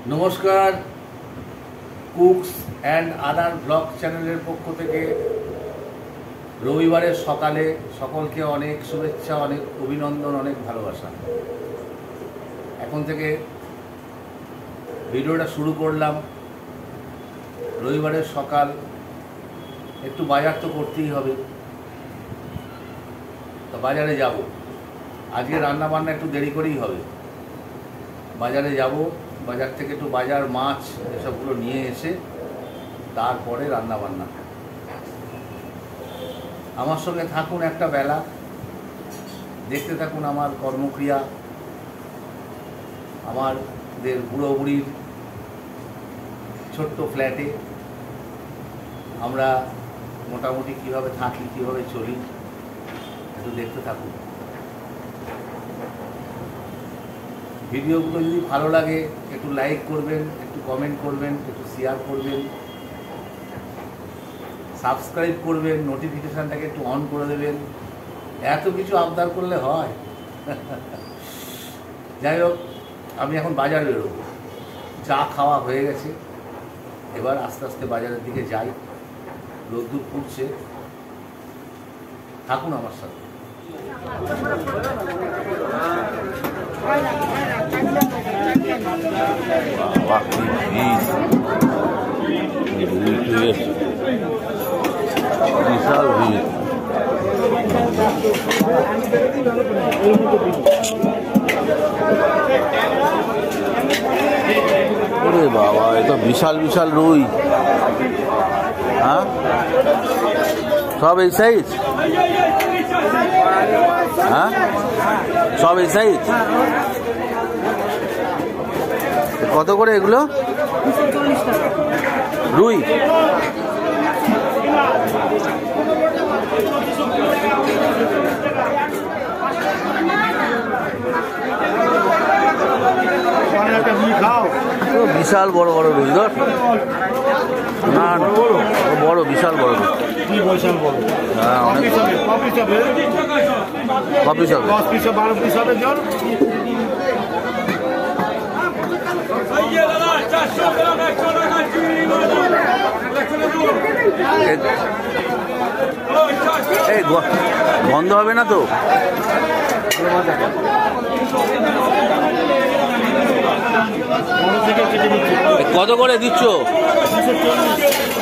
নমস্কার, cooks and other blog চ্যানেলের পক্ষ থেকে রবিবারের সকালে সকলকে অনেক শুভেচ্ছা, অনেক অভিনন্দন, অনেক ভালোবাসা। এখন থেকে ভিডিওটা শুরু করলাম। রবিবারের সকাল, একটু বাজার তো করতেই হবে, তো বাজারে যাব। আজকে রান্না বান্না একটু দেরি করেই হবে। বাজারে যাব, বাজার থেকে একটু বাজার মাছ এসবগুলো নিয়ে এসে তারপরে রান্না বান্না। আমার সঙ্গে থাকুন একটা বেলা, দেখতে থাকুন আমার কর্মক্রিয়া, আমাদের বুড়ো বুড়ির ছোট্ট ফ্ল্যাটে আমরা মোটামুটি কীভাবে থাকি, কীভাবে চলি, একটু দেখতে থাকুন। ভিডিওগুলো যদি ভালো লাগে একটু লাইক করবেন, একটু কমেন্ট করবেন, একটু শেয়ার করবেন, সাবস্ক্রাইব করবেন, নোটিফিকেশানটাকে একটু অন করে দেবেন। এত কিছু আবদার করলে হয়? যাই হোক, আমি এখন বাজারে বেরোবো। চা খাওয়া হয়ে গেছে, এবার আস্তে আস্তে বাজারের দিকে যাই। রোদ্দুর পুড়ছে, থাকুন আমার সাথে। বিশাল ভিড়। ওরে বাবা, এ তো বিশাল বিশাল রুই। হ্যাঁ, সব এই সাইজ? হ্যাঁ, সব এই সাইজ? কত করে এগুলো? রুই বিশাল বড় বড় রুই। ধর না, বড় বিশাল বড় রুই। হ্যাঁ, অনেক কপিস হবে। এই বন্ধ হবে না তো? কত করে দিচ্ছ?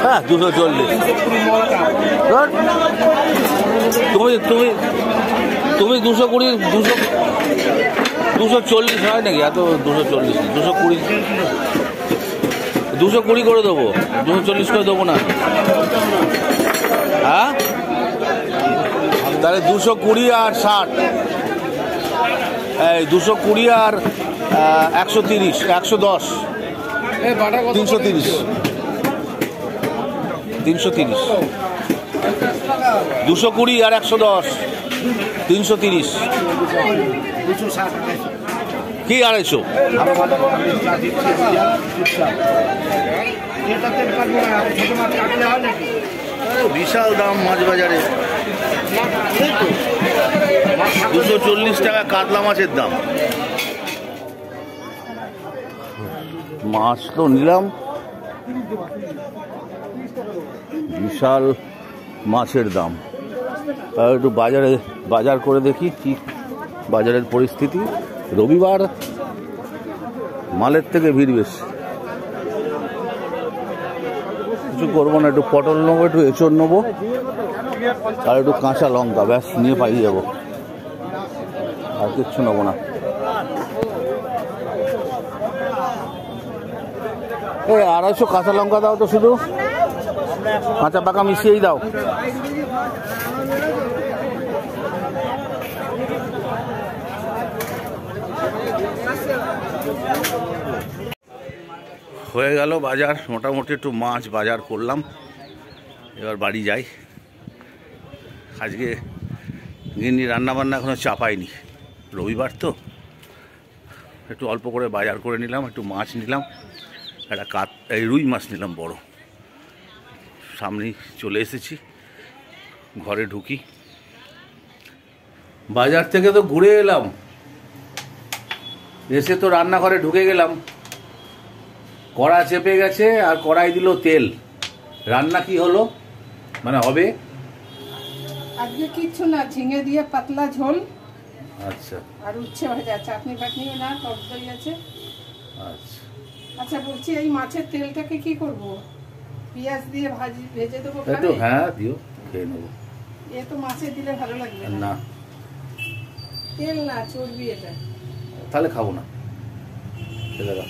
হ্যাঁ, 240। তুমি তুমি তুমি 220, 240 হয় নাকি? এত 240, 220, 220 করে দেবো, 240 করে দেবো না। হ্যাঁ, তাহলে 220 আর 60, এই 220 আর 130, 110, 330, 330, 220 আর 110, 330। কি 250? বিশাল দাম মাছ বাজারে। 240 টাকা কাতলা মাছের দাম। মাছ তো নিলাম, বিশাল মাছের দাম। একটু বাজার করে দেখি কি বাজারের পরিস্থিতি। রবিবার, মালের থেকে ভিড় বেশি। কিছু করবো না, একটু পটল নেবো, একটু এঁচড় নেবো, আর একটু কাঁচা লঙ্কা, ব্যাস নিয়ে পালিয়ে যাবো। আর কিচ্ছু নেবো না। এই 250 কাঁচা লঙ্কা দাও তো, শুধু কাঁচা পাকা মিশিয়েই দাও। হয়ে গেল বাজার, মোটামুটি একটু মাছ বাজার করলাম। এবার বাড়ি যাই। আজকে গিন্নি রান্নাবান্না এখনো চাপাইনি, রবিবার তো। একটু অল্প করে বাজার করে নিলাম, একটু মাছ নিলাম, একটা এই রুই মাছ নিলাম বড়। সামনেই চলে এসেছি, ঘরে ঢুকি। বাজার থেকে তো ঘুরে এলাম, এসে তো রান্নাঘরে ঢুকে গেলাম। কড়া চেপে গেছে আর কড়াই দিল তেল। রান্না কি হলো, মানে হবে? আজকে কিচ্ছু না, ঝিঙে দিয়ে পাতলা ঝোল। আচ্ছা আর উচ্ছে ভাজা, চাটনি ফাটনিও না, টক দই আছে। আচ্ছা আচ্ছা বলছি, এই মাছের তেলটাকে কি করব? পেঁয়াজ দিয়ে ভেজে দেবো? তাই তো, হ্যাঁ দিও, খেয়ে নেবো। এ তো মাছে দিলে ভালো লাগবে না। না তেল না, চর্বি এটা। তাহলে খাবো না, ফেলে দাও।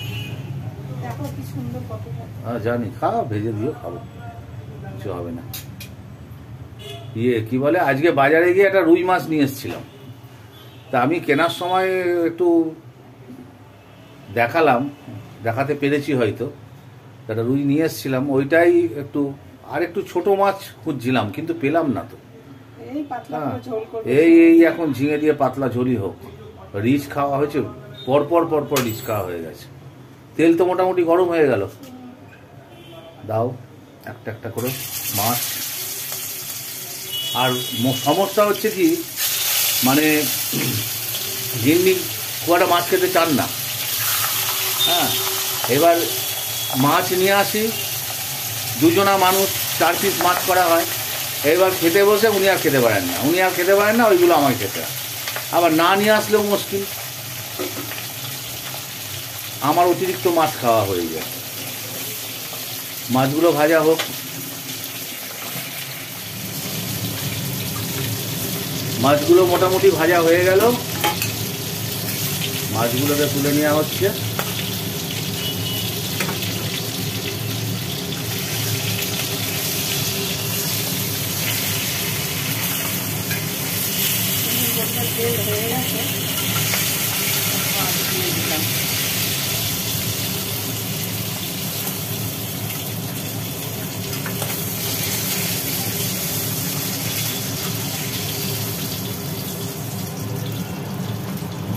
দেখো কি সুন্দর কতটা। জানি, খাও, ভেজে দিও, খাবো, কিছু হবে না। কি বলে, আজকে বাজারে গিয়ে একটা রুই মাছ নিয়ে এসেছিলাম। তা আমি কেনার সময় একটু দেখাতে পেরেছি হয়তো। একটা রুই নিয়ে এসেছিলাম, ওইটাই একটু ছোট মাছ খুঁজছিলাম, কিন্তু পেলাম না তো। এই পাতলা করে ঝোল করব। এই এখন ঝিঙে দিয়ে পাতলা ঝোলই হোক। রিচ খাওয়া হয়েছে, পরপর রিচ খাওয়া হয়ে গেছে। তেল তো মোটামুটি গরম হয়ে গেল। দাও একটা করে মাছ। আর সমস্যা হচ্ছে কি, মানে গিন্নি খুব একটা মাছ খেতে চান না। হ্যাঁ, এবার মাছ নিয়ে আসি, দুজনা মানুষ, 4 পিস মাছ করা হয়। এবার খেতে বসে উনি আর খেতে পারেন না, ওইগুলো আমায় খেতে হয়। আবার না নিয়ে আসলেও মুশকিল, আমার অতিরিক্ত মাছ খাওয়া হয়ে যায়। মাছগুলো ভাজা হোক। মাছগুলো মোটামুটি ভাজা হয়ে গেল, মাছগুলোকে তুলে নেওয়া হচ্ছে। তেল হয়ে গেছে, মাছ দিয়ে দিলাম।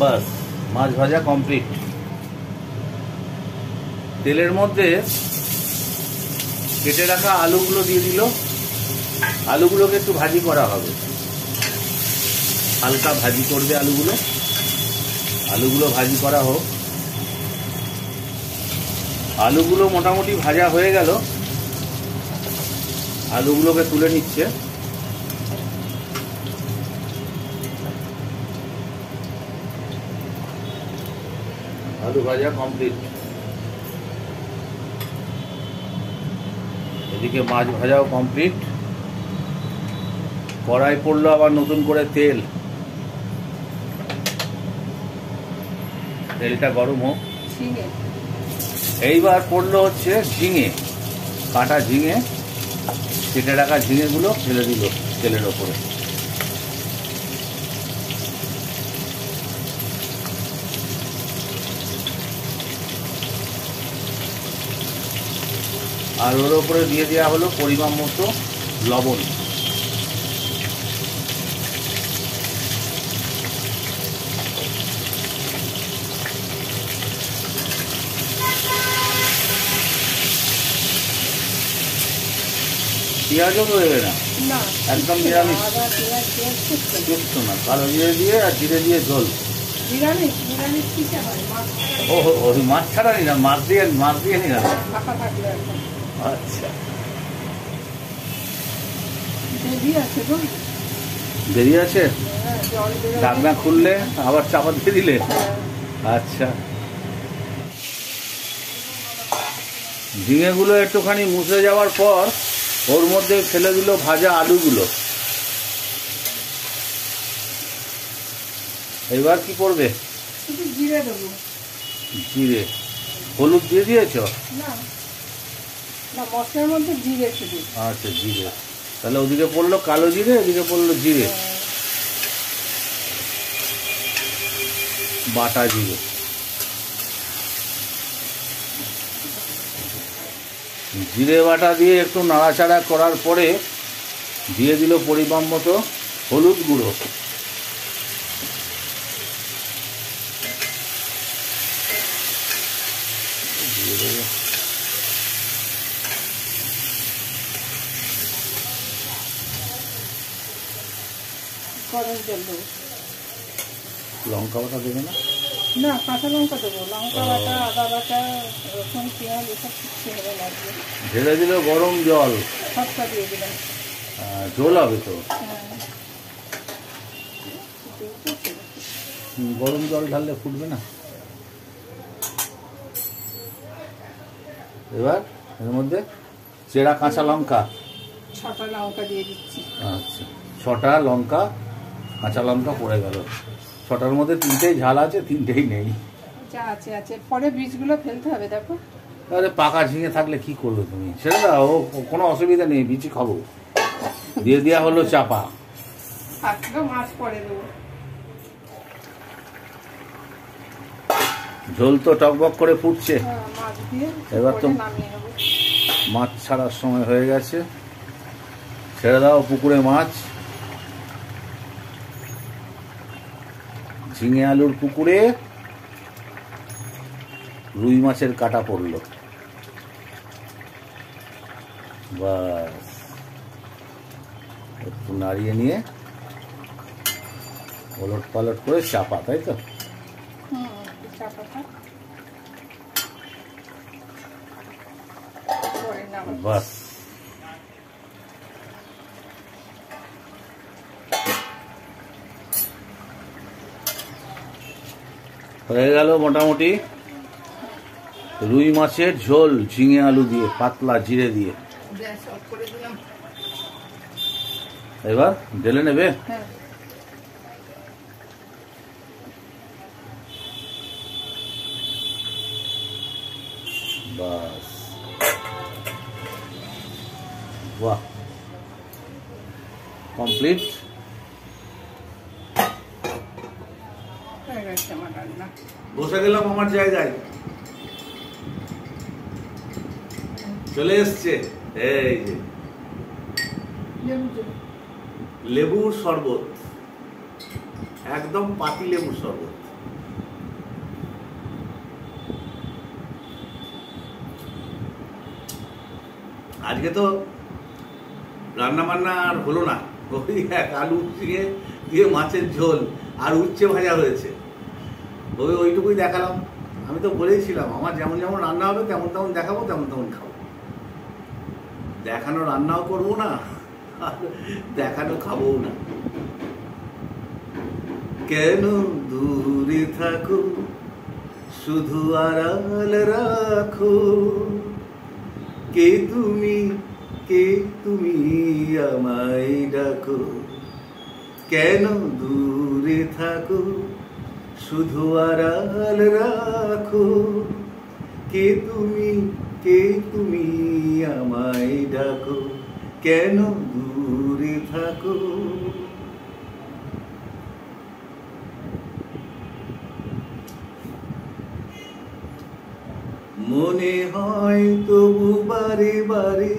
বাস, মাছ ভাজা কমপ্লিট। তেলের মধ্যে কেটে রাখা আলুগুলো দিয়ে দিল। আলুগুলোকে একটু ভাজি করা হবে, হালকা ভাজি করবে আলুগুলো ভাজি করা হোক। আলুগুলো মোটামুটি ভাজা হয়ে গেল, আলুগুলোকে তুলে নিচ্ছে। আলু ভাজা কমপ্লিট। এদিকে মাছ ভাজাও কমপ্লিট। কড়াই পড়লো আবার নতুন করে তেল। তেলটা গরম হোক। এইবার পড়লো হচ্ছে ঝিঙে, কাটা ঝিঙে, কেটে রাখা ঝিঙেগুলো ফেলে দিল তেলের ওপরে। আর ওর ওপরে দিয়ে দেওয়া হলো পরিমাণ মতো লবণ। পেঁয়াজও তো দেবে না, একদম নিরামিষ, কিচ্ছু না। কালো জিরে দিয়ে আর জিরে দিয়ে ঝোল। ও মাছ ছাড়া নিলাম, মাছ দিয়ে নিলাম। আচ্ছা, দেরি আছে, ঢাকনা খুললে আবার চাপা দিয়ে দিলে। আচ্ছা, ঝিঙেগুলো একটুখানি মুছে যাওয়ার পর ওর মধ্যে ফেলে দিল ভাজা আলুগুলো। এবার কি করবে? জিরে দেবো। জিরে, হলুদ দিয়ে দিয়েছ? না, মশলার মধ্যে জিরে শুধু। আচ্ছা, জিরে। তাহলে ওদিকে পড়লো কালো জিরে, এদিকে পড়লো জিরে, বাটা জিরে। জিরে বাটা দিয়ে একটু নাড়াচাড়া করার পরে দিয়ে দিল পরিমাণ মতো হলুদ গুঁড়ো। দিয়ে দেবো গরম জল দেবো। লঙ্কা বাটা দেবে না? না, কাঁচা লঙ্কা দেবো, লঙ্কা বাটা, আদা বাটা, রসুন, পেঁয়াজ এসব কিছু হবে লাগবে। ঢেলে দিল গরম জল, সবটা দিয়ে দিলাম। ঝোল হবে তো। হ্যাঁ, গরম জল ঢাললে ফুটবে না। এবার এর মধ্যে চেরা কাঁচা লঙ্কা, 6টা লঙ্কা দিয়ে দিচ্ছি। আচ্ছা 6টা লঙ্কা, কাঁচা লঙ্কা পড়ে গেল। 6টার মধ্যে 3টেই ঝাল আছে, 3টেই নেই। যা আছে আছে, পরে বীজগুলো ফেলতে হবে। দেখো তাহলে পাকা ঝিঙে থাকলে কি করবে তুমি? সেটা দাও, কোনো অসুবিধা নেই, বিচি খাবো। দিয়ে দেওয়া হলো চাপা। আজকে মাছ পরে দেবো। ঝোল তো টকবক করে ফুটছে। মাছ দিয়ে এবার তো নামিয়ে নেবো। মাছ ছাড়ার সময় হয়ে গেছে, ছেড়ে দাও পুকুরে মাছ। ঝিঙে আলুর পুকুরে রুই মাছের কাটা পড়ল। বাস, একটু নাড়িয়ে নিয়ে ওলট পালট করে চাপা, তাই তো? চাপাটা পরে নামাবো। বাস, হয়ে গেল মোটামুটি রুই মাছের ঝোল, ঝিঙে আলু দিয়ে, পাতলা জিরে দিয়ে। গ্যাস অফ করে দিলাম। এবার ঢেলে নেবে। হ্যাঁ, বাস, বাহ, কমপ্লিট। হয়ে গেছে আমার রান্না। বসে গেলাম আমার জায়গায়, চলে এসছে এই যে লেবুর শরবত, একদম পাতি লেবুর শরবত। আজকে তো রান্না বান্না আর হলো না, ওই এক আলু দিয়ে দিয়ে মাছের ঝোল আর উচ্ছে ভাজা হয়েছে, ওইটুকুই দেখালাম। আমি তো বলেইছিলাম আমার যেমন যেমন রান্না হবে তেমন তেমন দেখাবো, তেমন তেমন খাবো। দেখানো রান্নাও করবো না, আর দেখানো খাবো না। কেন দূরে থাকো, শুধু আড়াল রাখো, কে তুমি আমায় ডাকো। কেন দূরে থাকো, শুধু আড়াল রাখো, কে তুমি আমায় ডাকো। কেন দূরে থাকো। মনে হয় তবু বারে বারে,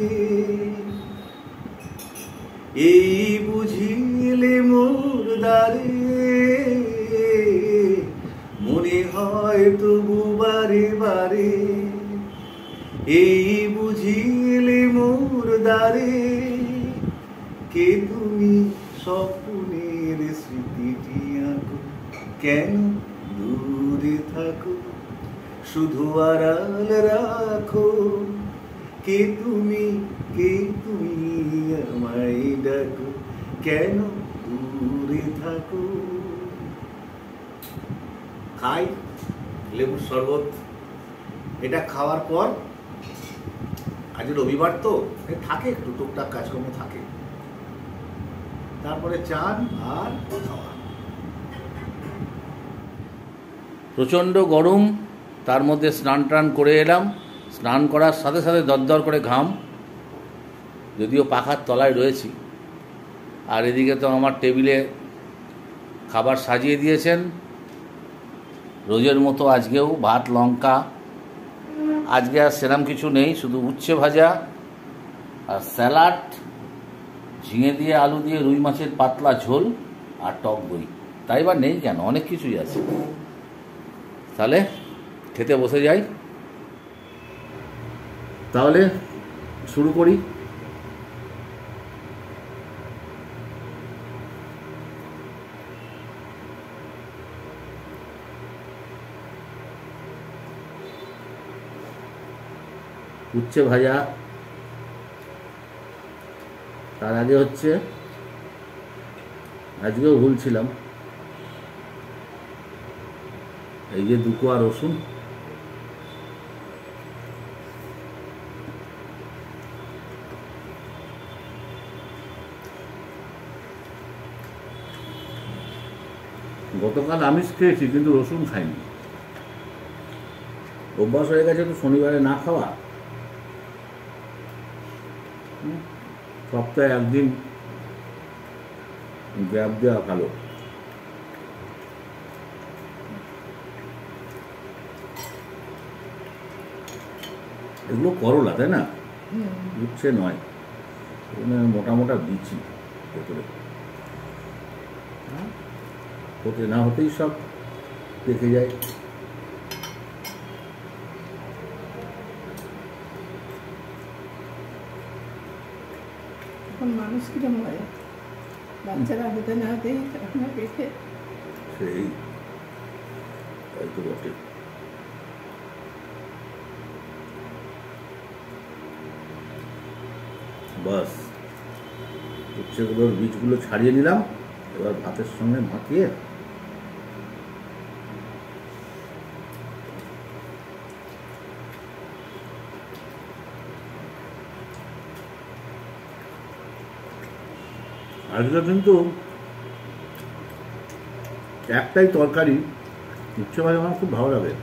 এই বুঝিলে মোর দ্বারে। মনে হয় তবু বারে বারে, এই বুঝিলে মোর দ্বারে। কে তুমি স্বপ্নের স্মৃতিটি আঁকো, কেন দূরে থাকো, শুধু আড়াল রাখো, কে তুমি আমায় ডাকো। কেন দূরে থাকো। খাই লেবুর শরবত। এটা খাওয়ার পর, আজ রবিবার তো থাকে একটু টুকটাক কাজকর্ম থাকে, তারপরে চান আর খাওয়া। প্রচণ্ড গরম, তার মধ্যে স্নান টান করে এলাম। স্নান করার সাথে সাথে দরদর করে ঘাম, যদিও পাখার তলায় রয়েছি। আর এদিকে তো আমার টেবিলে খাবার সাজিয়ে দিয়েছেন রোজের মতো। আজকেও ভাত, লঙ্কা, আজকে আর সেরম কিছু নেই, শুধু উচ্ছে ভাজা আর স্যালাড, ঝিঙে দিয়ে আলু দিয়ে রুই মাছের পাতলা ঝোল আর টক দই। তাই বা নেই কেন, অনেক কিছুই আছে। তাহলে খেতে বসে যাই, তাহলে শুরু করি। উচ্ছে ভাজা, তার আগে হচ্ছে আজকেও ভুলছিলাম, এই যে 2 কোয়া রসুন, গতকাল আমিষ খেয়েছি কিন্তু রসুন খাইনি, অভ্যাস হয়ে গেছে তো শনিবারে না খাওয়া। সপ্তাহে একদিন গ্যাপ দেওয়া ভালো। এগুলো করলা তাই না, উচ্ছে নয়, এখানে মোটা মোটা বিচি ভেতরে, হতে না হতেই সব দেখে যায়। এখন মানুষ কিরম হয়, বাচ্চারা হতে না হতেই আপনার পেটে। সেই তাই তো বটে। বাস উচ্ছেগুলোর বীজগুলো ছাড়িয়ে নিলাম, এবার ভাতের সঙ্গে মাখিয়ে আজকে কিন্তু একটাই তরকারি, উচ্ছে ভাজা আমার খুব ভালো লাগে।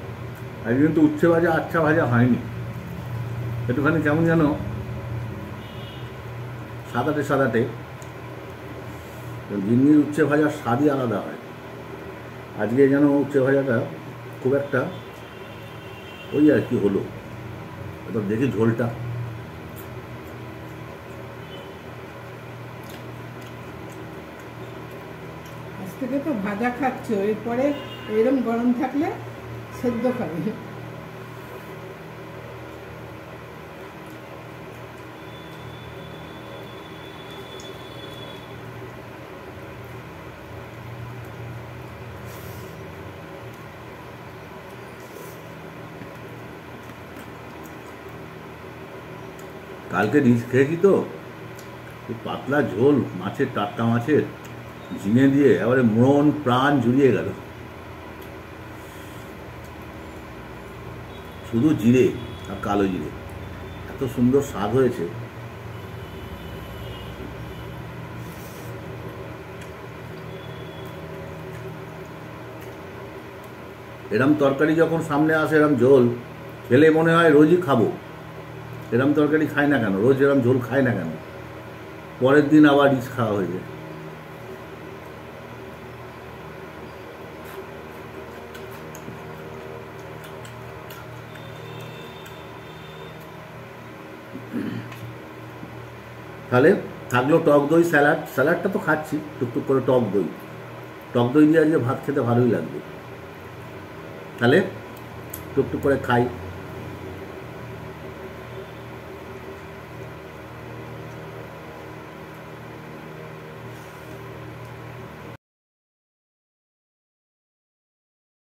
আজকে কিন্তু উচ্ছে ভাজা আচ্ছা ভাজা হয়নি, একটুখানি কেমন যেন সাদাটে সাদাটে। জিন্নির উচ্ছে ভাজার স্বাদই আলাদা হয়। আজকে যেন উচ্ছে ভাজাটা খুব একটা ওই আর কি হলো। এবার দেখি ঝোলটা, আজ থেকে তো ভাজা খাচ্ছ, এরপরে এরম গরম থাকলে সেদ্ধ খাবে। কালকে রিচ খেয়েছি তো, খুব পাতলা ঝোল, মাছের, টাটকা মাছের, ঝিঙে দিয়ে এবারে মন প্রাণ জুড়িয়ে গেল। শুধু জিরে আর কালো জিরে, এত সুন্দর স্বাদ হয়েছে। এরম তরকারি যখন সামনে আসে, এরম ঝোল খেলে মনে হয় রোজই খাবো। এরম তরকারি খায় না কেন, রোজ এরম ঝোল খায় না কেন, পরের দিন আবার রিচ খাওয়া হয়ে যায়। তাহলে থাকলো টক দই, স্যালাড। স্যালাডটা তো খাচ্ছি টুকটুক করে, টক দই দিয়ে আজকে ভাত খেতে ভালোই লাগবে। তাহলে টুকটুক করে খাই।